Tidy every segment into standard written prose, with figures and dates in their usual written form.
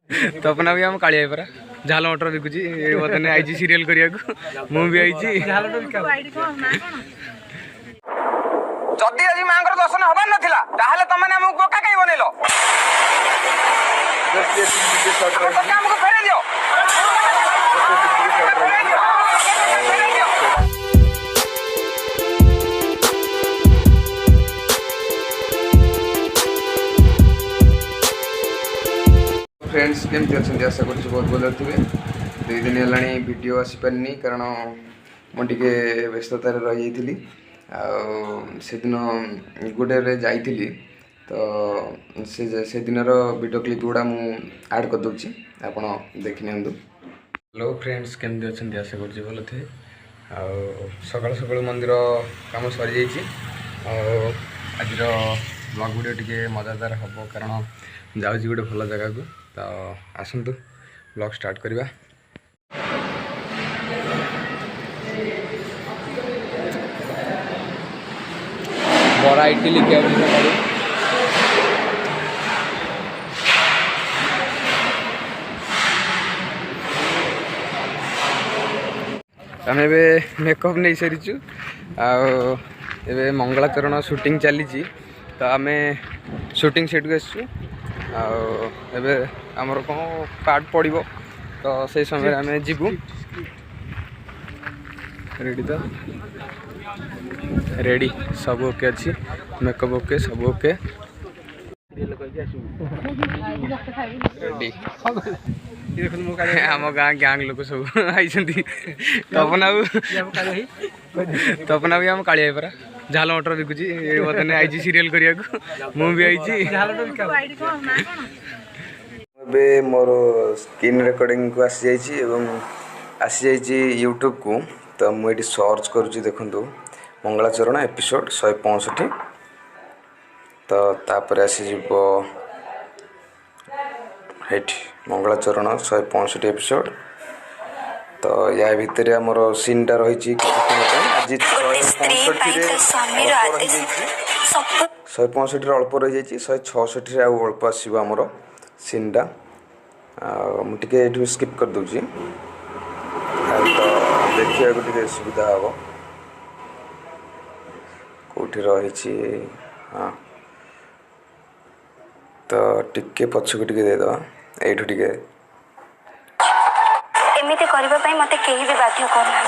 तपना भी हम कालिया परा झाल मटर बिकुची बर्तन आई सीरियल करिया मु भी आई जदि आज माँ दर्शन हबार नाला ताहले तुमने हमको बोका कहीं बनैल हमको फेरे दियो फ्रेंड्स केमती अच्छा आशा कर बहुत भल थे 2 दिन है वीडियो आसपारे कारण मुझे व्यस्ततार रही से दिन गोटे जाइली तो से दिन वीडियो क्लिप गुड़ा मुझे ऐड कर दूची आप देखी नि। हेलो फ्रेंड्स केमती अच्छा आशा कर भल थे सकाल सकाल मंदिर कम सरी आज ब्लॉग वीडियो टी मजादार हम कारण जाऊँ गोटे भल जगह को तो आसतु ब्लॉग स्टार्ट करवा। बड़ा इडली क्या आम मेकअप नहीं सारीचु आवे मंगलाचरण शूटिंग चली तो आम शूटिंग सेट को आसचु आवे आमर कौन पार्ट पड़ो तो से समय आम जीवु रेडी तो रेडी सब ओके अच्छी मेकअप ओके सब ओके रेडी आम गाँ गैंग लोक सब आई तपना भी हम कालिया परा झाल मटर बिकुची बर्तन आई सीरियल करिया मु भी आई मोर स्क्रीन रिकॉर्डिंग को आसी जाइए यूट्यूब को तो मुझे सर्च करुँच देखु मंगलाचरण एपिसोड 165 तो तापर आसीज मंगलाचरण 165 एपिसोड तो या भितर आमर सीनटा रही 165 अल्प रही 166 अल्प आसो आमर सीनटा मुझे स्किप कर दूची तो देखिए टे सुविधा हम कौटी रही हाँ तो टिके पछक टे देदवा एठू टे एमिति करबा पई मते केही भी बाध्य करना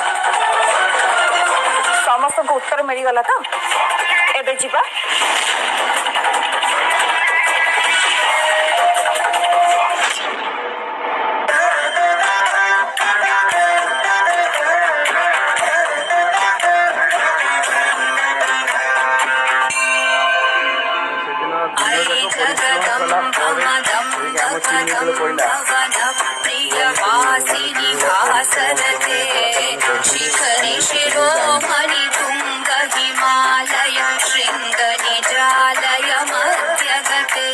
समस्त को उत्तर मिल गला तो एबे जीवा शिखरि शिरोमणि तुंग हिमालय शृंग निजालय मध्यगते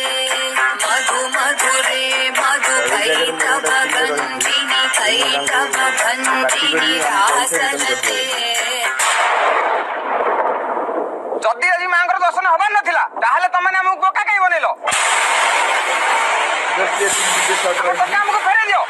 मधु मधुरे मधु कैतव गंजिनि कैतव भंजिनि रासनते जदि आज माँ दर्शन हबार नाला ताहले तुमने हमको बोका कहीं बनैल हमको फेरे दियो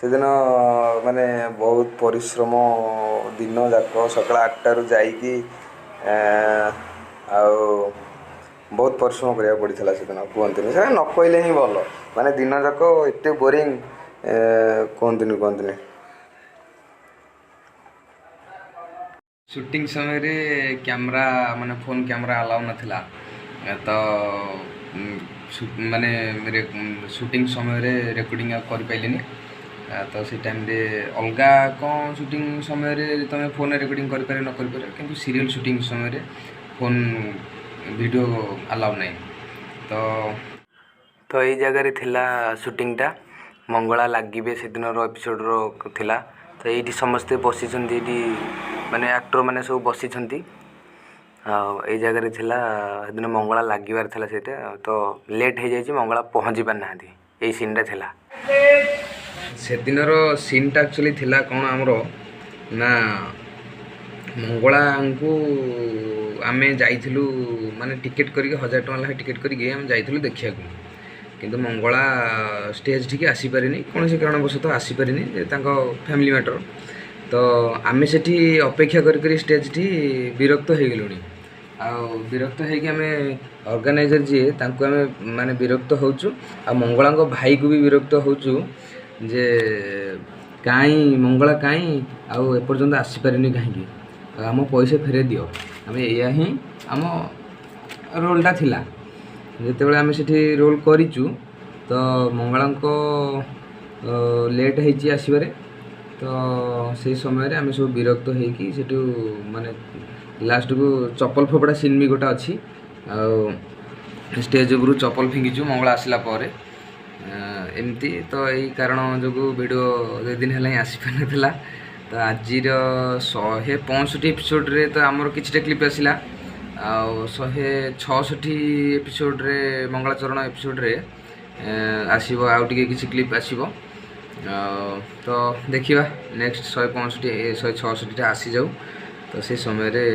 से दिन माने बहुत परिश्रम दिन जाक सकाल 8टार जाइकी बहुत परिश्रम करा पड़ा से दिन कहते से न कहले ही भल माने दिन जाक एत बोरिंग कहते शूटिंग समय रे कैमरा माने फोन कैमरा अलाउ नथिला तो माने शूटिंग समय रे रिकॉर्डिंग कर पाइलिनी तो से टाइम रे अलगा कौन शूटिंग समय रे तुम फोन रिकॉर्डिंग कर पारे न कर पारे किंतु सीरियल शूटिंग समय रे फोन वीडियो अलाउ नहीं तो ये जगह रे थिला शूटिंगटा मंगला लगे से दिन एपिसोड रो थिला तो ये समस्ते बसी माने एक्टर माने सब बसी এই জায়গাରେ ଥିଲା ସେଦିନ ମଙ୍ଗଳା ଲାଗିବାର ଥିଲା ସେଇଟା ତ ଲେଟ୍ ହେଇଯାଇଛି ମଙ୍ଗଳା ପହଞ୍ଚି ପାରିନାହାନ୍ତି ଏଇ ସିନ୍ଟା ଥିଲା। ସେଦିନର ସିନ୍ଟା ଆକ୍ଚୁଆଲି ଥିଲା କ'ଣ ଆମର ନା ମଙ୍ଗଳାଙ୍କୁ ଆମେ ଯାଇଥିଲୁ ମାନେ ଟିକେଟ୍ କରିକି 1000 ଟଙ୍କା ଲେଖା ଟିକେଟ୍ କରିକି ଆମେ ଯାଇଥିଲୁ ଦେଖିବାକୁ କିନ୍ତୁ ମଙ୍ଗଳା ଷ୍ଟେଜ୍ ଠିକି ଆସିପାରିନି କୌଣସି କାରଣବଶତଃ ଆସିପାରିନି ତାଙ୍କ ଫ୍ୟାମିଲି ମ୍ୟାଟର ତ ଆମେ ସେଠି ଅପେକ୍ଷା କରି ଷ୍ଟେଜ୍ଟି ବିରକ୍ତ ହେଇଗଲୁଣି ଆଉ ବିରକ୍ତ ହେଇକି ଆମେ ଅର୍ଗାନାଇଜର୍ ଯିଏ ତାଙ୍କୁ ଆମେ ମାନେ ବିରକ୍ତ ହେଉଛୁ ଆଉ ମଙ୍ଗଳାଙ୍କ ଭାଇକୁ ବି ବିରକ୍ତ ହେଉଛୁ ଯେ କାଇଁ ମଙ୍ଗଳା କାଇଁ ଆଉ ଏପର୍ଯ୍ୟନ୍ତ ଆସିପାରିନି କାହିଁକି ଆମ ପଇସା ଫେରେଇ ଦିଅ ଆମେ ଏଇଆ ହିଁ ଆମ ରୋଲ୍ଟା ଥିଲା। ଯେତେବେଳେ ଆମେ ସେଠି ରୋଲ୍ କରିଛୁ ତ ମଙ୍ଗଳାଙ୍କ ଲେଟ୍ ହେଇଛି ଆସିବାରେ ତ ସେଇ ସମୟରେ ଆମେ ସବୁ ବିରକ୍ତ ହେଇକି ସେଠୁ ମାନେ ଲାଷ୍ଟକୁ ଚପଲ ଫୋପଡ଼ା ସିନ୍ ବି ଗୋଟେ ଅଛି ଆଉ ଷ୍ଟେଜ୍ ଉପରୁ ଚପଲ ଫିଙ୍ଗିଛୁ ମଙ୍ଗଳା ଆସିଲା ପରେ ଏମିତି ତ ଏଇ କାରଣ ଯୋଗୁଁ ଭିଡ଼ିଓ 2 ଦିନ ହେଲା ହିଁ ଆସିପାରିନଥିଲା। ତ ଆଜିର 165 ଏପିସୋଡ଼ରେ ତ ଆମର କିଛିଟା କ୍ଲିପ୍ ଆସିଲା ଆଉ 166 ଏପିସୋଡ଼ରେ ମଙ୍ଗଳାଚରଣ ଏପିସୋଡ଼ରେ ଆସିବ ଆଉ ଟିକେ କିଛି କ୍ଲିପ୍ ଆସିବ ତ ଦେଖିବା ନେକ୍ସଟ 165 166ଟା ଆସିଯାଉ ତ ସେ ସମୟରେ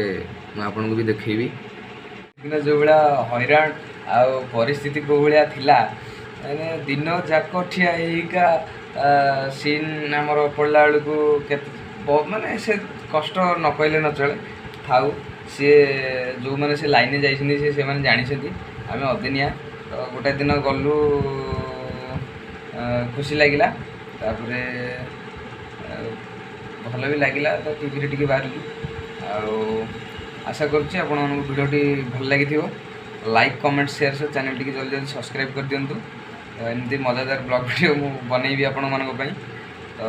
ମୁଁ ଆପଣଙ୍କୁ ବି ଦେଖେଇବି କିନ୍ତୁ ଯେଉଁ ଭଳିଆ ହଇରାଣ ଆଉ ପରିସ୍ଥିତି କେଉଁ ଭଳିଆ ଥିଲା ମାନେ ଦିନ ଯାକ ଠିଆ ହେଇକା ସିନ୍ ଆମର ପଡ଼ିଲା ବେଳକୁ କେତେ ମାନେ ସେ କଷ୍ଟ ନ କହିଲେ ନ ଚଳେ ଥାଉ ସିଏ ଯେଉଁମାନେ ସେ ଲାଇନରେ ଯାଇଛନ୍ତି ସେମାନେ ଜାଣିଛନ୍ତି ଆମେ ଅଦିନିଆ ତ ଗୋଟେ ଦିନ ଗଲୁ ଖୁସି ଲାଗିଲା ତାପରେ ଭଲ ବି ଲାଗିଲା ତ ଟିଭିରେ ଟିକେ ବାହାରିଲୁ ଆଉ ଆଶା କରୁଛି ଆପଣମାନଙ୍କୁ ଭିଡ଼ିଓଟି ଭଲ ଲାଗିଥିବ ଲାଇକ୍ କମେଣ୍ଟ ସେୟାର ସହ ଚ୍ୟାନେଲ୍ ଟିକେ ଜଲ୍ଦି ସବସ୍କ୍ରାଇବ୍ କରିଦିଅନ୍ତୁ ଏମିତି ମଜାଦାର ବ୍ଲଗ୍ ଭିଡ଼ିଓ ମୁଁ ବନେଇବି ଆପଣମାନଙ୍କ ପାଇଁ ତ